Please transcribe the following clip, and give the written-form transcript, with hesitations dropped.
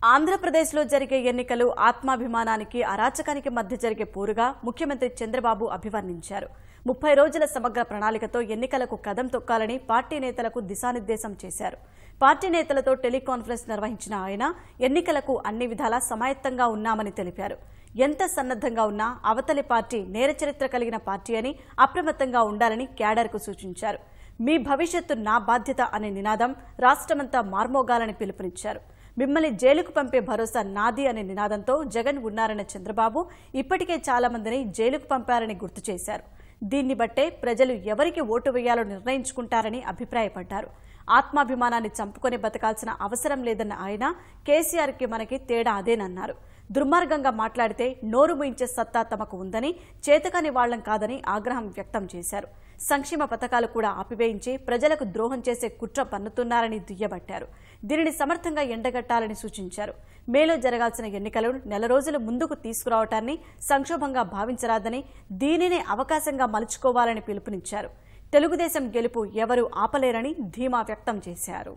ఆంధ్రప్రదేశ్లో జరిగే ఎన్నికలు ఆత్మాభిమానానికి అరాచకానికి మధ్య జరిగే పోరుగా ముఖ్యమంత్రి చంద్రబాబు అభివర్ణించారు. 30 రోజుల సమగ్ర ప్రణాళికతో ఎన్నికలకు కదం తొక్కాలని పార్టీ నేతలకు దిశానిర్దేశం చేశారు. పార్టీ నేతలతో టెలికాన్ఫరెన్స్ నిర్వహించిన ఆయన ఎన్నికలకు అన్ని విధాలా సమాయత్తంగా ఉన్నామని తెలిపారు. ఎంత సన్నద్ధంగా ఉన్నా అవతలి పార్టీ నేర చరిత్ర కలిగిన పార్టీ అని అప్రమత్తంగా ఉండాలని క్యాడర్కు సూచించారు. మీ భవిష్యత్తు నా బాధ్యత అనే నినాదం రాష్ట్రమంతా మార్మోగాలని పిలుపునిచ్చారు. మిమ్మల్ని జైలుకు పంపే భరోసా నాది అనే నినాదంతో జగన్ ఉన్నారన్న చంద్రబాబు ఇప్పటికే చాలా మందిని జైలుకు పంపారని గుర్తు చేశారు. దీన్ని బట్టే ప్రజలు ఎవరికి ఓటు వేయాలో నిర్ణయించుకుంటారని అభిప్రాయపడ్డారు. ఆత్మాభిమానాన్ని చంపుకొని బతకాల్సిన అవసరం లేదన్న ఆయన కేసీఆర్కి మనకి తేడా అదేనన్నారు. దుర్మార్గంగా మాట్లాడితే నోరు మూయించే సత్తా తమకు ఉందని, చేతకాని వాళ్లం కాదని ఆగ్రహం వ్యక్తం చేశారు. సంక్షేమ పథకాలు కూడా ఆపివేయించి ప్రజలకు ద్రోహం చేసే కుట్ర పన్నుతున్నారని దుయ్యబట్టారు. దీనిని సమర్థంగా ఎండగట్టాలని సూచించారు. మేలో జరగాల్సిన ఎన్నికలను నెల రోజుల ముందుకు తీసుకురావటాన్ని సంక్షోభంగా భావించరాదని, దీనినే అవకాశంగా మలుచుకోవాలని పిలుపునిచ్చారు. తెలుగుదేశం గెలుపు ఎవరూ ఆపలేరని ధీమా వ్యక్తం చేశారు.